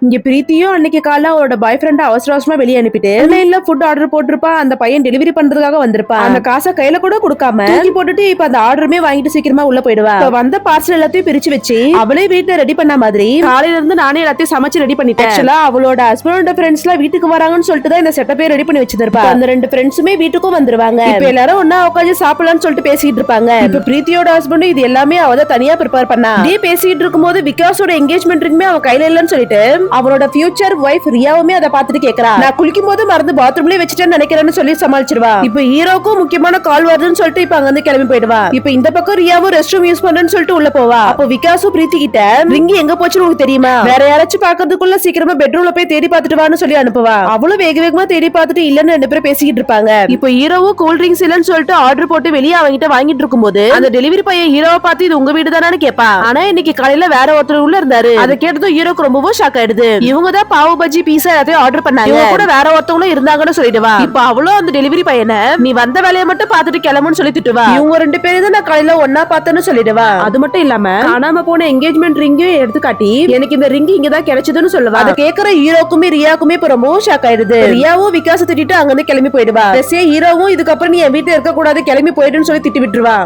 இங்க பிரீத்தியும் அன்னைக்கு காலைல அவரோட பாய் ஃப்ரெண்ட் அவசர அவசரமா வெளியே அனுப்பிட்டு ஆன்லைன்ல ஃபுட் ஆர்டர் போட்டிருப்பா. அந்த பையன் டெலிவரி பண்றதுக்காக வந்திருப்பா. அந்த காசை கையில கூட கொடுக்காம தூக்கி போட்டுட்டு இப்ப அந்த ஆர்டருமே வாங்கிட்டு சீக்கிரமா உள்ள போயிடுவா. இப்ப வந்த பார்சல் எல்லாத்தையும் பிரிச்சு வச்சு அவளே வீட்டுல ரெடி பண்ண மாதிரி காலையில இருந்து நானே எல்லாத்தையும் சமைச்சு ரெடி பண்ணிட்டேன். ஆக்சுவலா அவளோட ஹஸ்பண்டோட ஃப்ரெண்ட்ஸ் எல்லாம் வீட்டுக்கு வராங்கன்னு சொல்லிட்டு தான் இந்த செட்டப்பே ரெடி பண்ணி வச்சிருப்பா. அந்த ரெண்டு ஃப்ரெண்ட்ஸுமே வீட்டுக்கும் வந்துருவாங்க. இப்ப எல்லாரும் ஒன்னா உட்காந்து சாப்பிடலாம்னு சொல்லிட்டு பேசிட்டு இருப்பாங்க. இப்ப பிரீத்தியோட ஹஸ்பண்ட் இது எல்லாமே அவ தனியா ப்ரிப்பேர் பண்ணா. அப்படியே பேசிட்டு இருக்கும்போது விகாஸோட என்கேஜ்மெண்ட் ரிங்குமே அவ கையில இல்லன்னு சொல்லிட்டு அவரோட ஃபியூச்சர் வைஃப் ரியாவுமே அதை பார்த்துட்டு கேக்குறா. நான் குளிக்கும் போது மறந்து பாத்ரூம்லயே வச்சுட்டேன்னு நினைக்கிறேன்னு சொல்லி சமாளிச்சிருவா. இப்ப ஹீரோக்கும் முக்கியமான கால் வருதுன்னு சொல்லிட்டு இப்ப அங்க இருந்து கிளம்பி போயிடுவா. இப்ப இந்த பக்கம் ரியாவும் ரெஸ்ட் ரூம் யூஸ் பண்றேன்னு சொல்லிட்டு உள்ள போவா. அப்போ விகாஸும் பிரீத்தி கிட்ட ரிங்கி எங்க போச்சுன்னு உங்களுக்கு தெரியுமா, வேற யாராச்சும் பாக்கிறதுக்குள்ள சீக்கிரமா பெட்ரூம்ல போய் தேடி பார்த்துட்டு வான்னு சொல்லி அனுப்புவா. அவளும் வேக வேகமா தேடி பார்த்துட்டு இல்லன்னு ரெண்டு பேரும் பேசிக்கிட்டு இருப்பாங்க. இப்போ ஹீரோவும் கூல் ட்ரிங்க்ஸ் இல்லன்னு சொல்லிட்டு ஆர்டர் போட்டு வெளியே அவங்கிட்ட வாங்கிட்டு இருக்கும்போது அந்த டெலிவரி பையன் ஹீரோவை பார்த்து இது உங்க வீடு தானு கேட்பா. ஆனா இன்னைக்கு காலையில வேற ஒருத்தர் உள்ள இருந்தாரு. அதை கேட்டதும் ஹீரோக்கு ரொம்பவும் ஷாக் ஆயிடுது. இவங்க தான் பாவு பஜ்ஜி பீஸா எல்லாத்தையும் ஆர்டர் பண்ணாங்க. இவங்க கூட வேற ஒருத்தவங்களும் இருந்தாங்கன்னு சொல்லிடுவா. இப்ப அவளும் அந்த டெலிவரி பையனை நீ வந்த வேலையை மட்டும் பார்த்துட்டு கிளம்புன்னு சொல்லி திட்டுவா. இவங்க ரெண்டு பேரும் தான் நான் காலையில ஒன்னா பார்த்தேன்னு சொல்லிடுவா. அது மட்டும் இல்லாம காணாம போன என்கேஜ்மெண்ட் ரிங்கையும் எடுத்து காட்டி எனக்கு இந்த ரிங் இங்கதான் கிடைச்சதுன்னு சொல்லுவா. அதை கேட்கிற ஹீரோக்குமே ரியாக்குமே இப்ப ரொம்பவும் ஷாக் ஆயிடுது. ரியாவும் விகாச திட்டிட்டு அங்க இருந்து கிளம்பி போயிடுவா. ஹீரோவும் இதுக்கப்புறம் நீ என் வீட்டுல இருக்க கூடாது கிளம்பி போயிடுன்னு சொல்லி திட்டி விட்டுருவா.